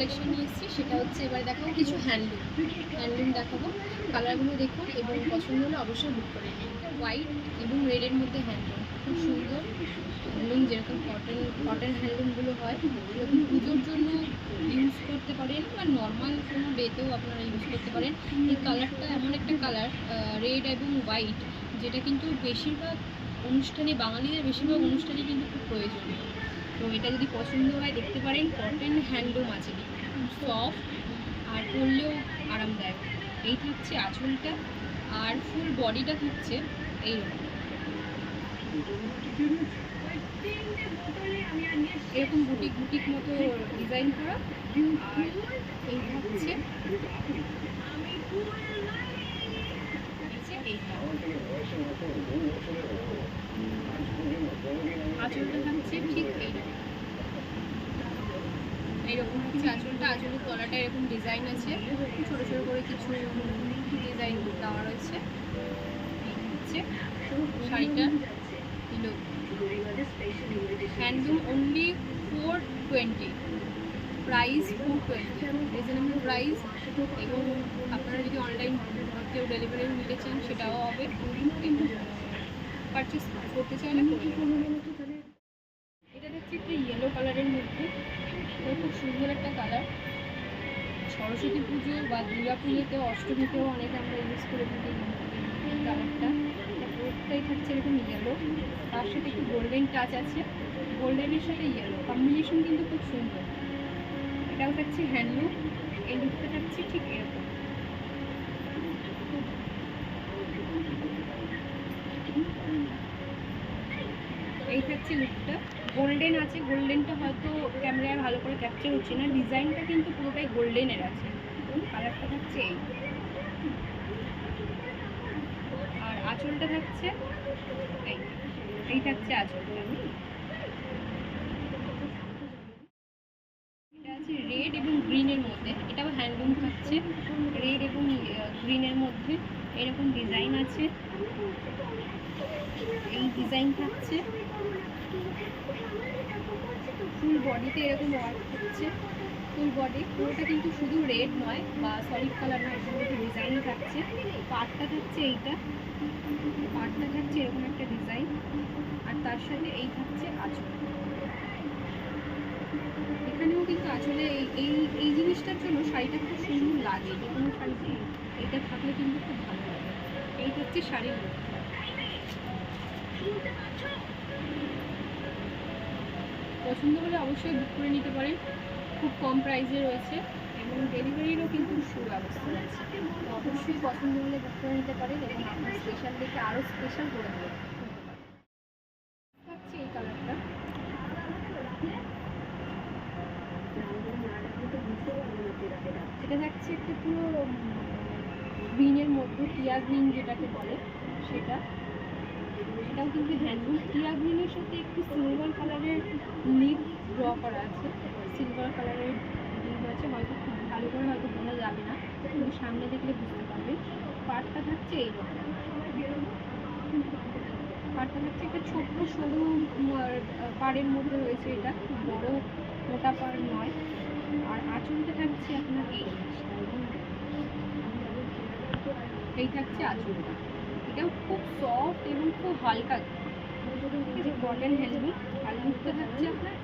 Collection নিয়ে এসেছি, সেটা হচ্ছে এবার দেখাবো কিছু হ্যান্ডলুম দেখাবো। কালারগুলো দেখুন এবং পছন্দ হলে অবশ্যই বুক করে নিন। হোয়াইট এবং রেডের মধ্যে হ্যান্ডলুম, খুব সুন্দর হ্যান্ডলুম, যেরকম কটন হ্যান্ডলুমগুলো হয় এরকম পুজোর জন্য ইউজ করতে পারেন বা নর্মাল কোনো ডেতেও আপনারা ইউজ করতে পারেন। এই কালারটা এমন একটা কালার, রেড এবং হোয়াইট, যেটা কিন্তু বেশিরভাগ অনুষ্ঠানে, বাঙালিদের বেশিরভাগ অনুষ্ঠানে কিন্তু খুব প্রয়োজনীয়। তো এটা যদি পছন্দ হয় দেখতে পারেন। কটন হ্যান্ডলুম আছে, খুব সফট আর পরলেও আরামদায়ক। এই থাকছে আঁচলটা, আর ফুল বডিটা থাকছে এইরকম, এরকম বুটিক মতো ডিজাইন করা। আর এই থাকছে আঁচলটা থাকছে ঠিক এইরকম হচ্ছে আঁচলটা। আঁচলের তলাটা এরকম ডিজাইন আছে, ছোট ছোট করে কিছু ডিজাইন দেওয়া রয়েছে। এই হচ্ছে শাড়িটার look. Handloom only 420, price 420, reasonable price. এবং আপনারা যদি অনলাইন কেউ ডেলিভারি নিতে চান সেটাও হবে, এবং পারচেস করতে চাইলে। এটা দেখছি একটা ইয়েলো কালারের মধ্যে, খুব সুন্দর একটা কালার। সরস্বতী পুজো বা দুর্গা পুজোতেও, অষ্টমীতেও অনেকে আমরা ইউজ করে থাকি এই কালারটা। পুরোটাই থাকছে এরকম ইয়েলো, তার সাথে একটু গোল্ডেন টাচ আছে, গোল্ডেনের সাথে ইয়েলো কম্বিনেশন কিন্তু খুব সুন্দর। এটাও থাকছে হ্যান্ডলুম, এই লুকটা থাকছে ঠিক এরকম। এই থাকছে লুকটা, গোল্ডেন আছে, গোল্ডেনটা হয়তো ক্যামেরায় ভালো করে ক্যাপচার হচ্ছে না, ডিজাইনটা কিন্তু পুরোটাই গোল্ডেনের আছে। কালারটা থাকছে আর আঁচলটা থাকছে এই থাকছে আঁচলটা। এটা আছে রেড এবং গ্রিনের মধ্যে, এটাও হ্যান্ডলুম থাকছে, রেড এবং গ্রিনের মধ্যে এরকম ডিজাইন আছে। এই ডিজাইন থাকছে, ফুল বডিতে এরকম ওয়ার্ক হচ্ছে, ফুল বডি পুরোটা কিন্তু শুধু রেড নয় বা সলিড কালার নয়, পুরোটা ডিজাইন থাকছে। পাটটা থাকছে পাটটা থাকছে এরকম একটা ডিজাইন, আর তার সাথে এই থাকছে আঁচল। এখানেও কিন্তু আঁচলে এই জিনিসটার জন্য শাড়িটা খুব সুন্দর লাগে, যে কোনো শাড়িতে এইটা থাকলে কিন্তু খুব ভালো লাগে। এই হচ্ছে শাড়ির লুক। পছন্দ হলে অবশ্যই বুক করে নিতে পারেন, খুব কম প্রাইসে রয়েছে এবং ডেলিভারিরও কিন্তু সুব্যবস্থা আছে। তো অবশ্যই পছন্দ হলে বুক করে নিতে পারেন এবং আপনার স্পেশাল দেখে আরও স্পেশাল করে দেবেন। থাকছে এই কালারটা, এটা থাকছে একটা পুরো গ্রিনের মধ্যে, টিয়া গ্রিন যেটাকে বলে সেটা, এটাও কিন্তু হ্যান্ডলুম। টিয়া গ্রিনের সাথে একটু সিলভার কালারের লিপ ড্র করা আছে, সিলভার কালারের লিপ আছে, হয়তো খুব ভালো করে হয়তো বোঝা যাবে না, কিন্তু সামনে দেখলে বুঝতে পারবে। পাটটা থাকছে এইরকম, পাটটা থাকছে একটা ছোট্ট সরু পাড়ের মধ্যে রয়েছে, এটা খুব বড় মোটা পাড় নয়। আর আঁচলটা থাকছে আপনার এই থাকছে আঁচলটা, এটাও খুব সফট এবং খুব হালকা, কটন হ্যান্ডলুম। আর লুকটা থাকছে আপনার